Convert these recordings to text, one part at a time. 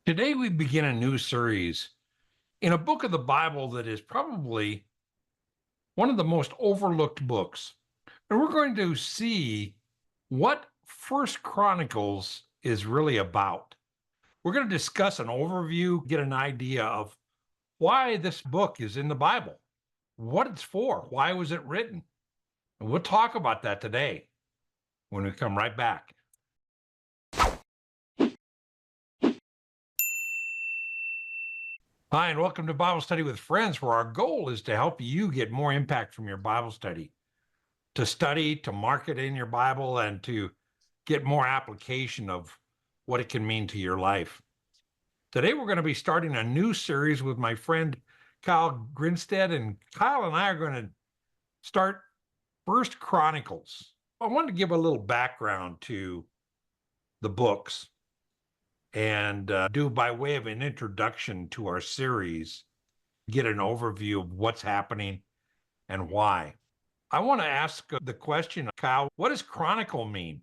Today, we begin a new series in a book of the Bible that is probably one of the most overlooked books. And we're going to see what First Chronicles is really about. We're going to discuss an overview, get an idea of why this book is in the Bible, what it's for, why was it written. And we'll talk about that today when we come right back. Hi, and welcome to Bible Study with Friends, where our goal is to help you get more impact from your Bible study, to study, to mark it in your Bible, and to get more application of what it can mean to your life. Today, we're going to be starting a new series with my friend Kyle Ginstead, and Kyle and I are going to start First Chronicles. I wanted to give a little background to the books and do by way of an introduction to our series, get an overview of what's happening and why. I want to ask the question, Kyle, what does chronicle mean?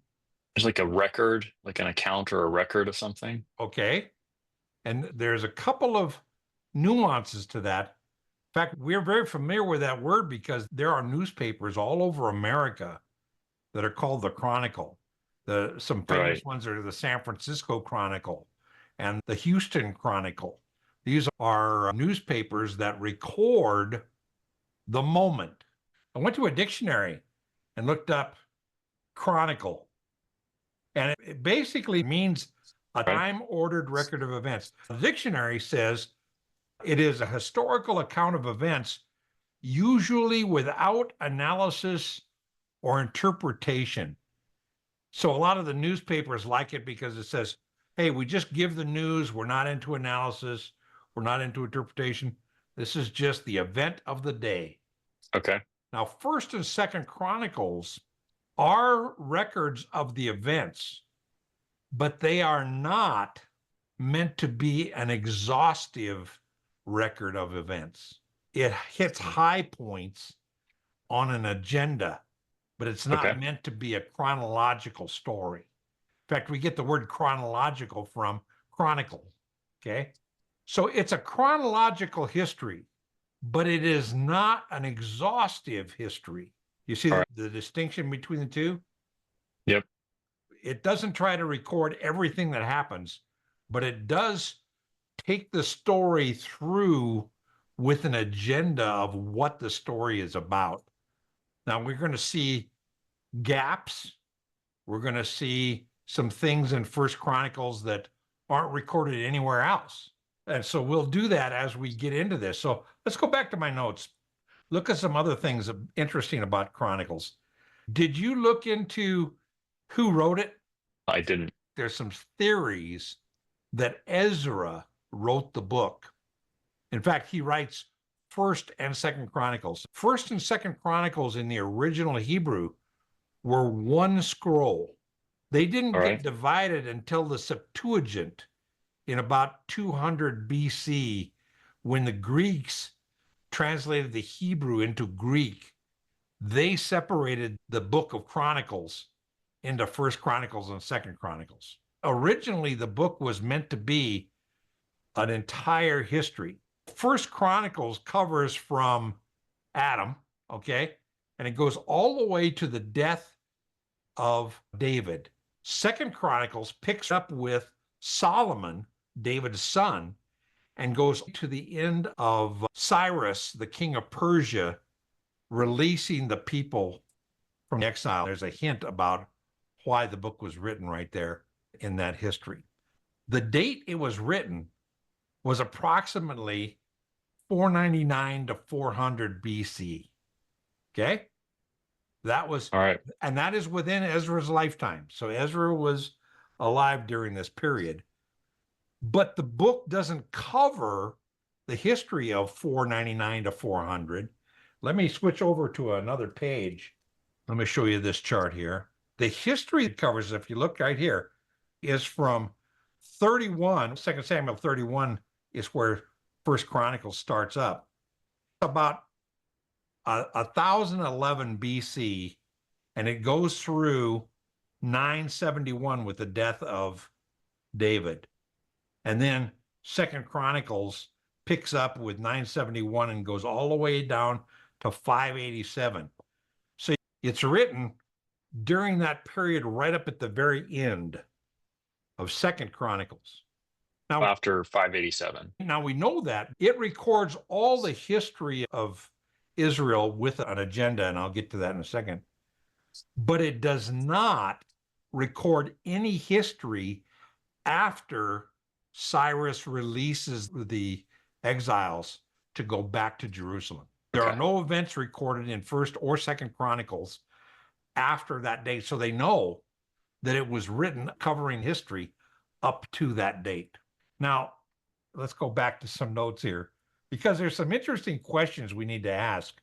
There's like a record, like an account or a record of something. Okay. And there's a couple of nuances to that. In fact, we're very familiar with that word because there are newspapers all over America that are called the Chronicle. Some famous Right. ones are the San Francisco Chronicle and the Houston Chronicle. These are newspapers that record the moment. I went to a dictionary and looked up chronicle, and it basically means a Right. time-ordered record of events. The dictionary says it is a historical account of events, usually without analysis or interpretation. So a lot of the newspapers like it because it says, hey, we just give the news. We're not into analysis. We're not into interpretation. This is just the event of the day. Okay. Now, First and Second Chronicles are records of the events, but they are not meant to be an exhaustive record of events. It hits high points on an agenda, but it's not Okay. meant to be a chronological story. In fact, we get the word chronological from Chronicle. Okay. So it's a chronological history, but it is not an exhaustive history. You see All right. the distinction between the two? Yep. It doesn't try to record everything that happens, but it does take the story through with an agenda of what the story is about. Now, we're going to see gaps. We're going to see some things in First Chronicles that aren't recorded anywhere else. And so we'll do that as we get into this. So let's go back to my notes. Look at some other things interesting about Chronicles. Did you look into who wrote it? I didn't. There's some theories that Ezra wrote the book. In fact, he writes First and Second Chronicles. First and Second Chronicles in the original Hebrew were one scroll. They didn't All get right. divided until the Septuagint in about 200 BC, when the Greeks translated the Hebrew into Greek. They separated the book of Chronicles into First Chronicles and Second Chronicles. Originally, the book was meant to be an entire history. First Chronicles covers from Adam, okay, and it goes all the way to the death of David. Second Chronicles picks up with Solomon, David's son, and goes to the end of Cyrus, the king of Persia, releasing the people from exile. There's a hint about why the book was written right there in that history. The date it was written was approximately 499 to 400 BC. Okay? That was, All right. and that is within Ezra's lifetime. So Ezra was alive during this period. But the book doesn't cover the history of 499 to 400. Let me switch over to another page. Let me show you this chart here. The history it covers, if you look right here, is from 31, 2 Samuel 31 is where First Chronicles starts up. About 1011 BC, and it goes through 971 with the death of David. And then Second Chronicles picks up with 971 and goes all the way down to 587. So it's written during that period right up at the very end of Second Chronicles. Now, After 587. now we know that it records all the history of Israel with an agenda, and I'll get to that in a second. But it does not record any history after Cyrus releases the exiles to go back to Jerusalem. There are Okay. no events recorded in First or Second Chronicles after that date, so they know that it was written covering history up to that date. Now, let's go back to some notes here, because there's some interesting questions we need to ask.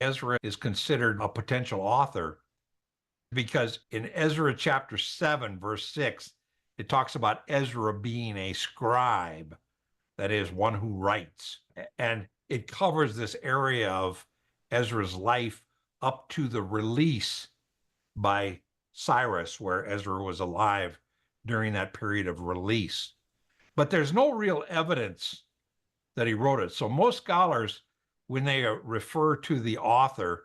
Ezra is considered a potential author because in Ezra chapter 7, verse 6, it talks about Ezra being a scribe, that is, one who writes. And it covers this area of Ezra's life up to the release by Cyrus, where Ezra was alive during that period of release. But there's no real evidence that he wrote it. So most scholars, when they refer to the author,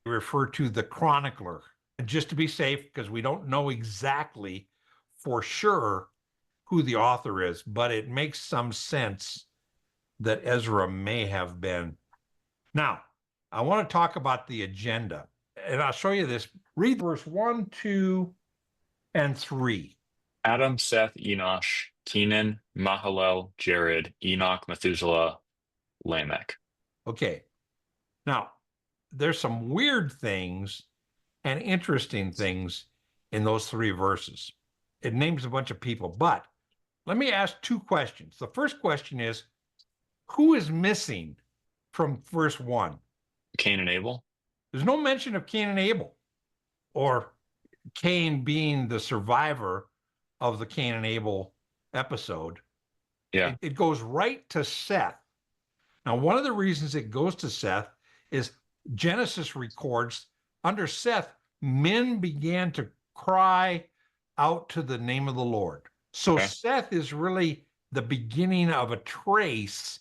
they refer to the chronicler. And just to be safe, because we don't know exactly for sure who the author is, but it makes some sense that Ezra may have been. Now, I want to talk about the agenda, and I'll show you this. Read verse 1, 2, and 3. Adam, Seth, Enosh, Kenan, Mahalalel, Jared, Enoch, Methuselah, Lamech. Okay. Now, there's some weird things and interesting things in those 3 verses. It names a bunch of people, but let me ask 2 questions. The first question is, who is missing from verse 1? Cain and Abel. There's no mention of Cain and Abel, or Cain being the survivor of the Cain and Abel episode. Yeah. It goes right to Seth. Now, one of the reasons it goes to Seth is Genesis records under Seth, men began to cry out to the name of the Lord. So Okay. Seth is really the beginning of a trace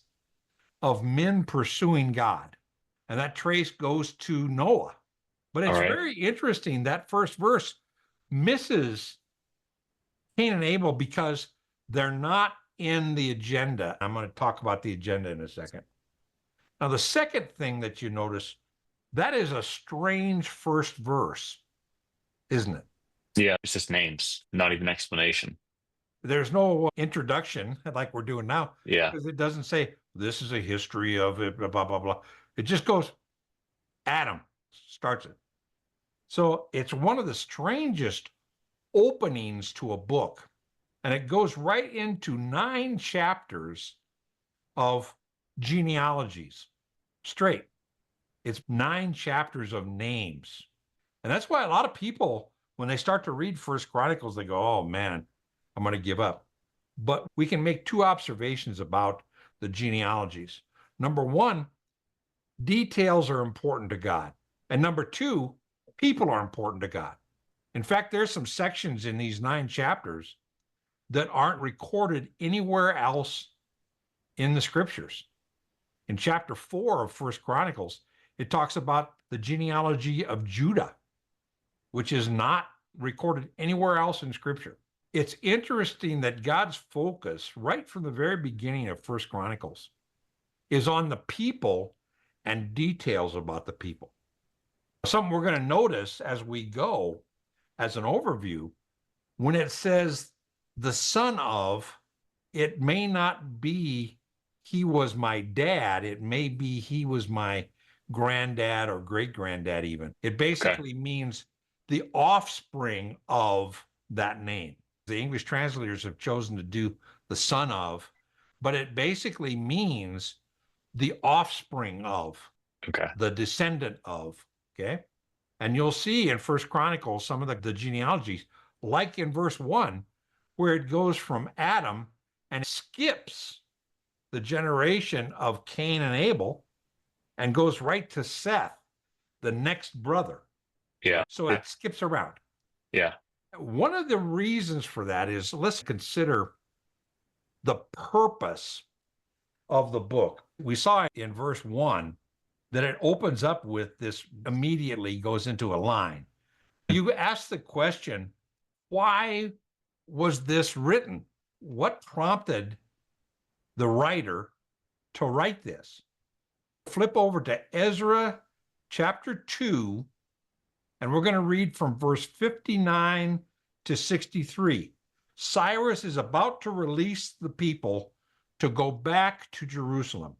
of men pursuing God. And that trace goes to Noah. But it's very interesting that first verse misses Cain and Abel because they're not in the agenda. I'm going to talk about the agenda in a second. Now, the second thing that you notice, that is a strange first verse, isn't it? Yeah, it's just names, not even explanation. There's no introduction like we're doing now. Yeah. Because it doesn't say, this is a history of it, blah, blah, blah. It just goes, Adam starts it. So it's one of the strangest openings to a book. And it goes right into 9 chapters of genealogies straight. It's 9 chapters of names. And that's why a lot of people, when they start to read First Chronicles, they go, oh man, I'm going to give up. But we can make 2 observations about the genealogies. Number 1, details are important to God. And number 2, people are important to God. In fact, there's some sections in these 9 chapters that aren't recorded anywhere else in the scriptures. In chapter 4 of First Chronicles, it talks about the genealogy of Judah, which is not recorded anywhere else in scripture. It's interesting that God's focus right from the very beginning of First Chronicles is on the people and details about the people. Something we're going to notice as we go, as an overview, when it says the son of, it may not be he was my dad. It may be he was my granddad or great granddad even. It basically means the offspring of that name. The English translators have chosen to do the son of, but it basically means the offspring of, the descendant of, okay? And you'll see in First Chronicles some of the genealogies, like in verse 1, where it goes from Adam and skips the generation of Cain and Abel and goes right to Seth, the next brother. Yeah. So it skips around. Yeah. One of the reasons for that is, let's consider the purpose of the book. We saw in verse 1 that it opens up with this, immediately goes into a line. You ask the question, why was this written? What prompted the writer to write this? Flip over to Ezra chapter 2, and we're going to read from verse 59 to 63. Cyrus is about to release the people to go back to Jerusalem.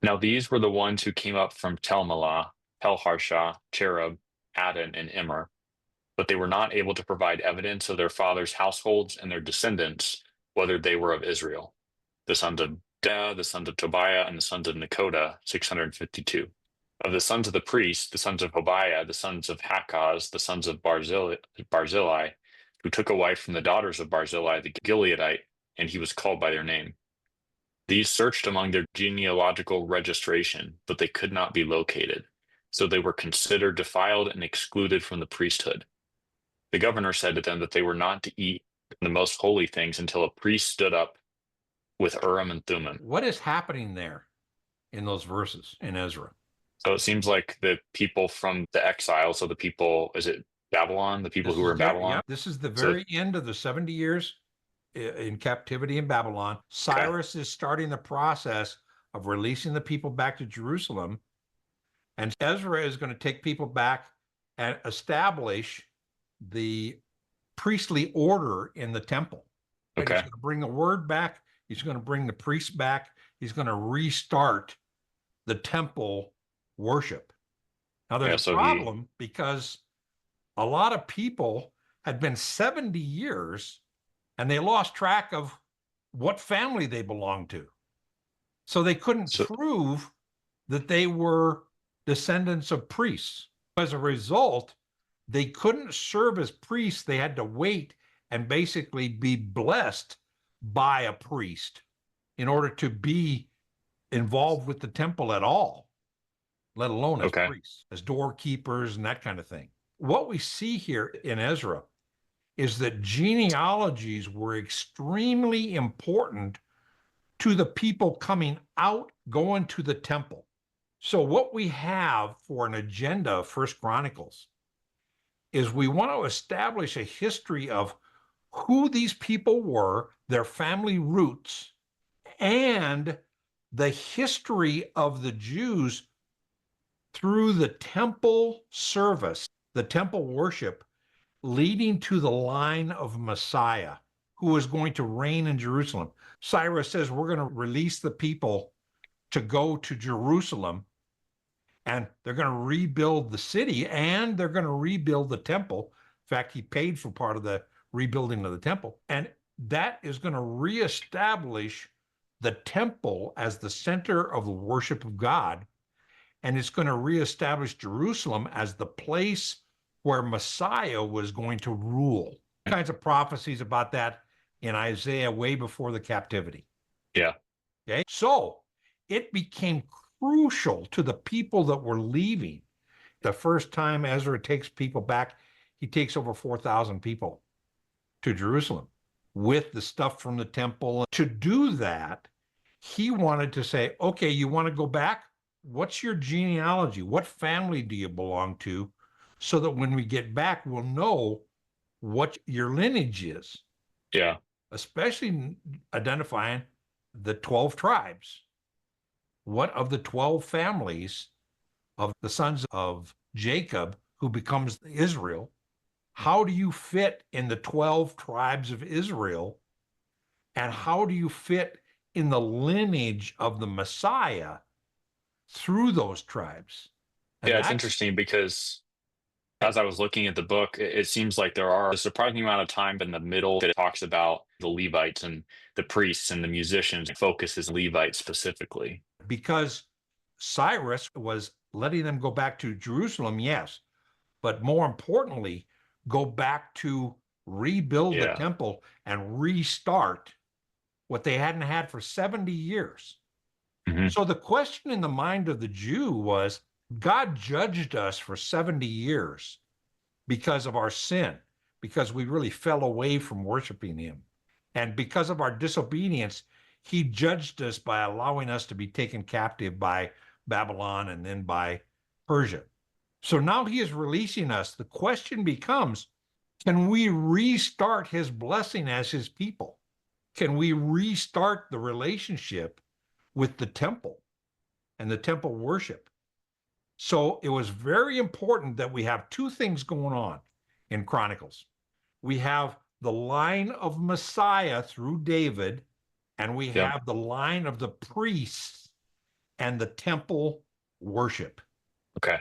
Now these were the ones who came up from Telmelah, Telharsha, Cherub, Adon, and Immer, but they were not able to provide evidence of their fathers' households and their descendants, whether they were of Israel. The sons of Deh, the sons of Tobiah, and the sons of Nekoda, 652. Of the sons of the priests, the sons of Hobiah, the sons of Hakaz, the sons of Barzillai, who took a wife from the daughters of Barzillai the Gileadite, and he was called by their name. These searched among their genealogical registration, but they could not be located, so they were considered defiled and excluded from the priesthood. The governor said to them that they were not to eat the most holy things until a priest stood up with Urim and Thummim. What is happening there in those verses in Ezra? So it seems like the people from the exile, so the people, is it Babylon, the people who were in Babylon? Yeah, this is the very end of the 70 years in captivity in Babylon. Cyrus is starting the process of releasing the people back to Jerusalem. And Ezra is going to take people back and establish the priestly order in the temple. And he's going to bring the word back. He's going to bring the priests back. He's going to restart the temple worship. Now there's a problem because a lot of people had been 70 years and they lost track of what family they belonged to. So they couldn't prove that they were descendants of priests. As a result, they couldn't serve as priests. They had to wait and basically be blessed by a priest in order to be involved with the temple at all, let alone as priests, as doorkeepers and that kind of thing. What we see here in Ezra is that genealogies were extremely important to the people coming out, going to the temple. So what we have for an agenda of First Chronicles is we want to establish a history of who these people were, their family roots, and the history of the Jews through the temple service, the temple worship, leading to the line of Messiah, who is going to reign in Jerusalem. Cyrus says, we're going to release the people to go to Jerusalem, and they're going to rebuild the city, and they're going to rebuild the temple. In fact, he paid for part of the rebuilding of the temple. And that is going to reestablish the temple as the center of the worship of God. And it's going to reestablish Jerusalem as the place where Messiah was going to rule. Kinds of prophecies about that in Isaiah way before the captivity. Yeah. Okay. So it became crucial to the people that were leaving. The first time Ezra takes people back, he takes over 4,000 people to Jerusalem with the stuff from the temple. To do that, he wanted to say, okay, you want to go back? What's your genealogy? What family do you belong to? So that when we get back, we'll know what your lineage is. Yeah. Especially identifying the 12 tribes. What of the 12 families of the sons of Jacob, who becomes Israel, how do you fit in the 12 tribes of Israel? And how do you fit in the lineage of the Messiah through those tribes? And it's interesting because as I was looking at the book, it seems like there are a surprising amount of time in the middle that it talks about the Levites and the priests and the musicians. It focuses Levites specifically. Because Cyrus was letting them go back to Jerusalem, yes, but more importantly, go back to rebuild the temple and restart what they hadn't had for 70 years. Mm-hmm. So the question in the mind of the Jew was, God judged us for 70 years because of our sin, because we really fell away from worshiping him. And because of our disobedience, he judged us by allowing us to be taken captive by Babylon and then by Persia. So now he is releasing us. The question becomes, can we restart his blessing as his people? Can we restart the relationship with the temple and the temple worship? So it was very important that we have two things going on in Chronicles. We have the line of Messiah through David, and we Yep. have the line of the priests and the temple worship. Okay.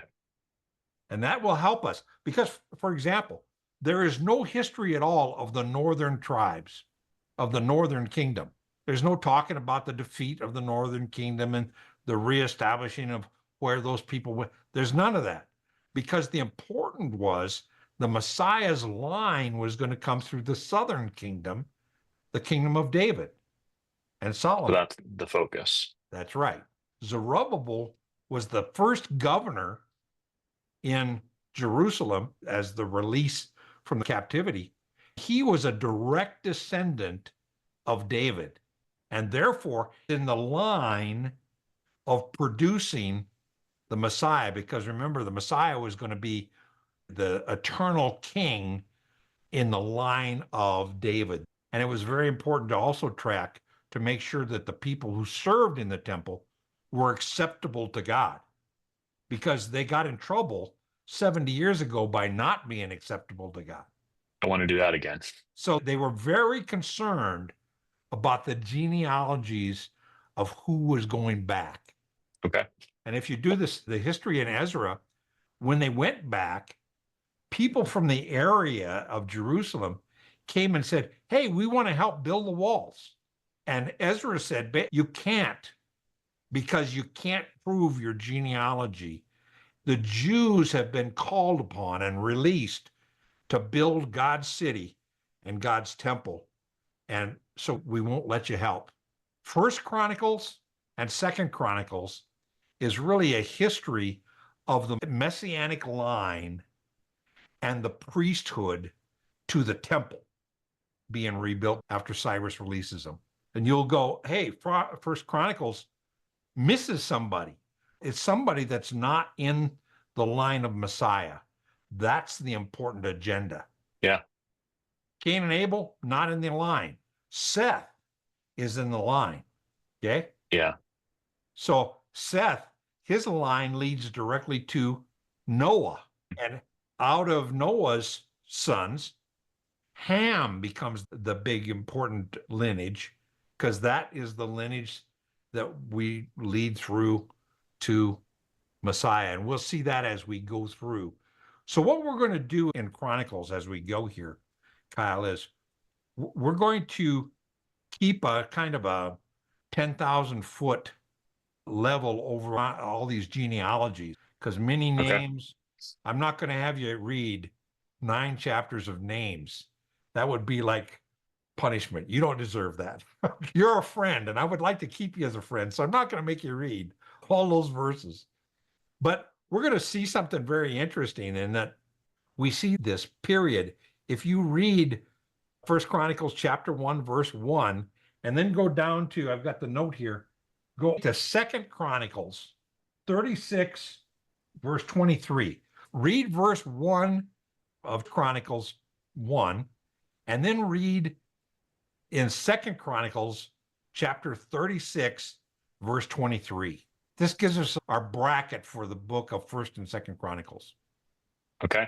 And that will help us because, for example, there is no history at all of the northern tribes of the northern kingdom. There's no talking about the defeat of the northern kingdom and the reestablishing of where those people went. There's none of that because the important was the Messiah's line was going to come through the southern kingdom, the kingdom of David and Solomon. So that's the focus. That's right. Zerubbabel was the first governor in Jerusalem as the release from the captivity. He was a direct descendant of David, and therefore in the line of producing the Messiah, because remember, the Messiah was going to be the eternal king in the line of David. And it was very important to also track to make sure that the people who served in the temple were acceptable to God, because they got in trouble 70 years ago by not being acceptable to God. I want to do that again. So they were very concerned about the genealogies of who was going back. Okay. And if you do this, the history in Ezra, when they went back, people from the area of Jerusalem came and said, hey, we want to help build the walls. And Ezra said, but you can't, because you can't prove your genealogy. The Jews have been called upon and released to build God's city and God's temple. And so we won't let you help. First Chronicles and Second Chronicles is really a history of the Messianic line and the priesthood to the temple being rebuilt after Cyrus releases them. And you'll go, hey, First Chronicles misses somebody. It's somebody that's not in the line of Messiah. That's the important agenda. Yeah. Cain and Abel, not in the line. Seth is in the line. Okay? Yeah. So Seth, his line leads directly to Noah. And out of Noah's sons, Ham becomes the big important lineage, because that is the lineage that we lead through to Messiah. And we'll see that as we go through. So what we're going to do in Chronicles as we go here, Kyle, is we're going to keep a kind of a 10,000 foot level over all these genealogies, because many names, I'm not going to have you read 9 chapters of names. That would be like punishment. You don't deserve that. You're a friend, and I would like to keep you as a friend, so I'm not going to make you read all those verses. But we're going to see something very interesting in that we see this period. If you read First Chronicles chapter 1, verse 1, and then go down to, I've got the note here, go to Second Chronicles 36, verse 23. Read verse 1 of Chronicles 1, and then read in Second Chronicles chapter 36, verse 23. This gives us our bracket for the book of First and Second Chronicles. Okay.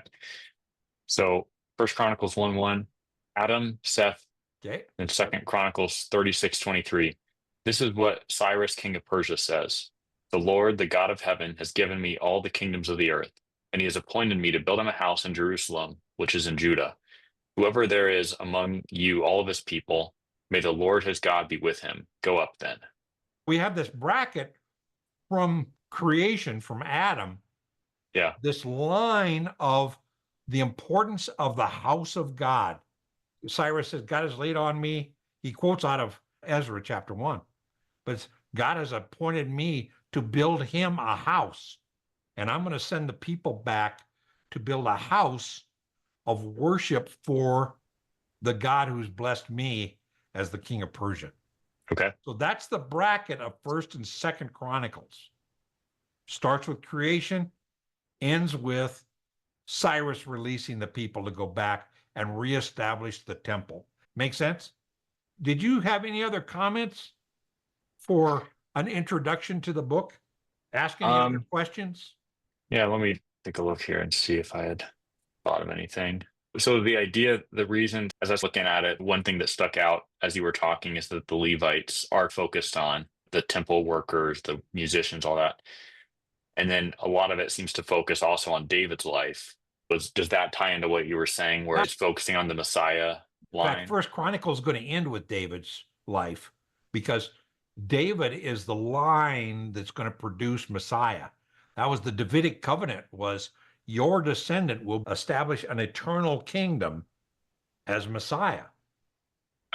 So First Chronicles 1:1, Adam, Seth, Okay. and Second Chronicles 36:23. This is what Cyrus, king of Persia, says. The Lord, the God of heaven, has given me all the kingdoms of the earth, and he has appointed me to build him a house in Jerusalem, which is in Judah. Whoever there is among you, all of his people, may the Lord his God be with him. Go up then. We have this bracket from creation, from Adam. Yeah. This line of the importance of the house of God. Cyrus says, God has laid on me. He quotes out of Ezra chapter 1. But God has appointed me to build him a house. And I'm going to send the people back to build a house of worship for the God who's blessed me as the king of Persia. Okay. So that's the bracket of 1st and 2nd Chronicles. Starts with creation, ends with Cyrus releasing the people to go back and reestablish the temple. Make sense? Did you have any other comments for an introduction to the book? Ask any other questions? Yeah, let me take a look here and see if I had thought of anything. So the idea, the reason, as I was looking at it, one thing that stuck out as you were talking is that the Levites are focused on the temple workers, the musicians, all that. And then a lot of it seems to focus also on David's life. Does that tie into what you were saying, where it's focusing on the Messiah In fact, line? First Chronicles is going to end with David's life because David is the line that's going to produce Messiah. That was the Davidic covenant, was your descendant will establish an eternal kingdom as Messiah.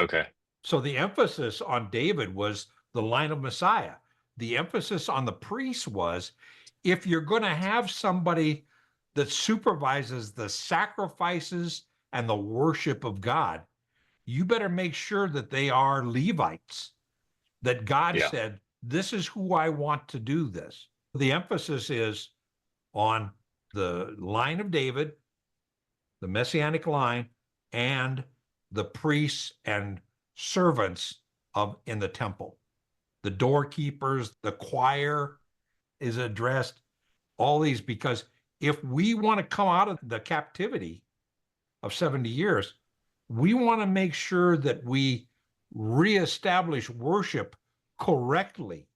Okay. So the emphasis on David was the line of Messiah. The emphasis on the priests was, if you're going to have somebody that supervises the sacrifices and the worship of God, you better make sure that they are Levites, that God Yeah. said, this is who I want to do this. The emphasis is on the line of David, the Messianic line, and the priests and servants of in the temple. The doorkeepers, the choir is addressed, all these, because if we want to come out of the captivity of 70 years, we want to make sure that we reestablish worship correctly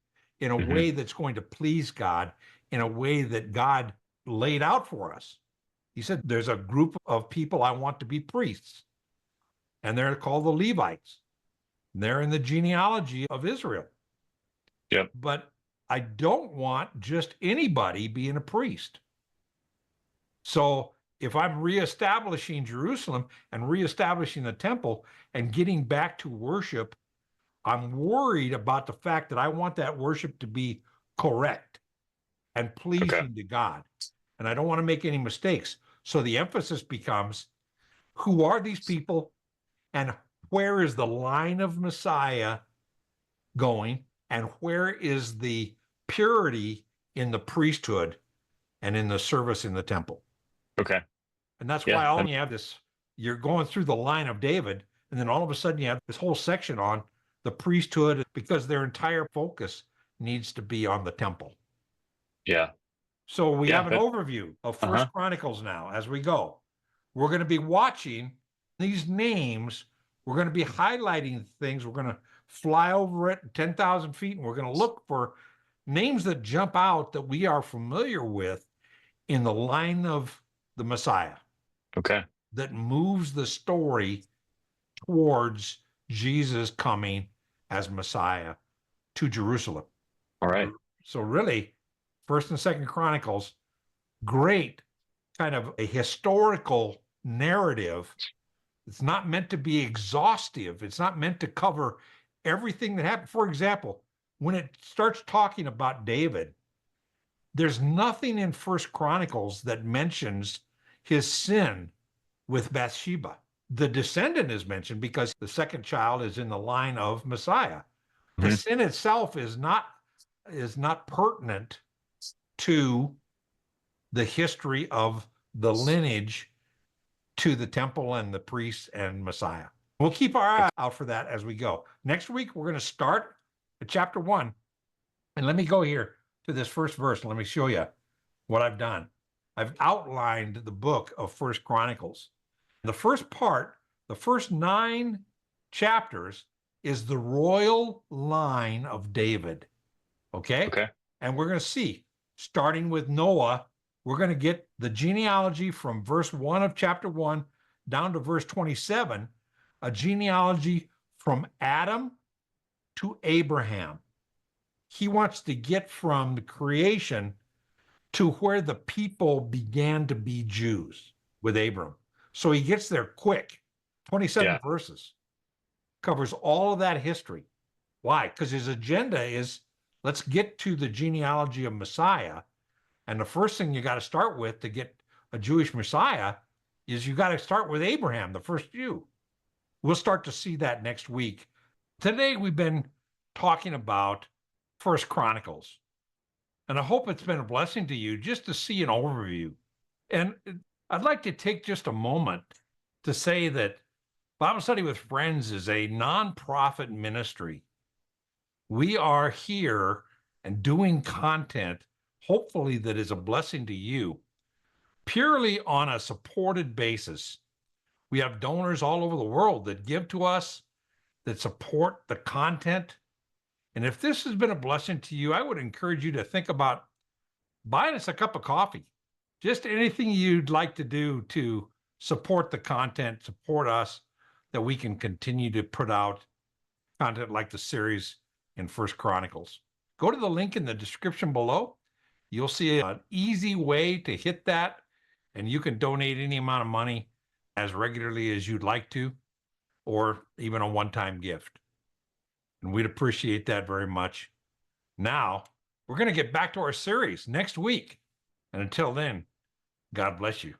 in a way that's going to please God, in a way that God laid out for us. He said, there's a group of people I want to be priests, and they're called the Levites. They're in the genealogy of Israel. Yep. But I don't want just anybody being a priest. So if I'm reestablishing Jerusalem and reestablishing the temple and getting back to worship, I'm worried about the fact that I want that worship to be correct and pleasing to God. And I don't want to make any mistakes. So the emphasis becomes, who are these people and where is the line of Messiah going, and where is the purity in the priesthood and in the service in the temple? Okay. And that's Yeah. why all you have this, you're going through the line of David, and then all of a sudden you have this whole section on the priesthood, because their entire focus needs to be on the temple. Yeah. So we Yeah, have an overview of First uh-huh. Chronicles now as we go. We're going to be watching these names. We're going to be highlighting things. We're going to fly over it 10,000 feet, and we're going to look for names that jump out that we are familiar with in the line of the Messiah. Okay. That moves the story towards Jesus coming as Messiah to Jerusalem. All right. So really, First and Second Chronicles, great kind of a historical narrative. It's not meant to be exhaustive. It's not meant to cover everything that happened. For example, when it starts talking about David, there's nothing in First Chronicles that mentions his sin with Bathsheba. The descendant is mentioned because the second child is in the line of Messiah. The sin itself is not pertinent to the history of the lineage to the temple and the priests and Messiah. We'll keep our eye out for that as we go. Next week, we're going to start at chapter 1. And let me go here to this first verse. Let me show you what I've done. I've outlined the book of First Chronicles. The first part, the first 9 chapters, is the royal line of David. Okay? Okay. And we're going to see, starting with Noah, we're going to get the genealogy from verse 1 of chapter 1 down to verse 27, a genealogy from Adam to Abraham. He wants to get from the creation to where the people began to be Jews with Abram. So he gets there quick. 27 verses. Covers all of that history. Why? Because his agenda is, let's get to the genealogy of Messiah. And the first thing you got to start with to get a Jewish Messiah is you got to start with Abraham, the first Jew. We'll start to see that next week. Today we've been talking about First Chronicles. And I hope it's been a blessing to you just to see an overview. And I'd like to take just a moment to say that Bible Study with Friends is a nonprofit ministry. We are here and doing content, hopefully, that is a blessing to you, purely on a supported basis. We have donors all over the world that give to us, that support the content. And if this has been a blessing to you, I would encourage you to think about buying us a cup of coffee. Just anything you'd like to do to support the content, support us, that we can continue to put out content like the series in First Chronicles. Go to the link in the description below. You'll see an easy way to hit that, and you can donate any amount of money as regularly as you'd like to, or even a one-time gift. And we'd appreciate that very much. Now, we're going to get back to our series next week. And until then, God bless you.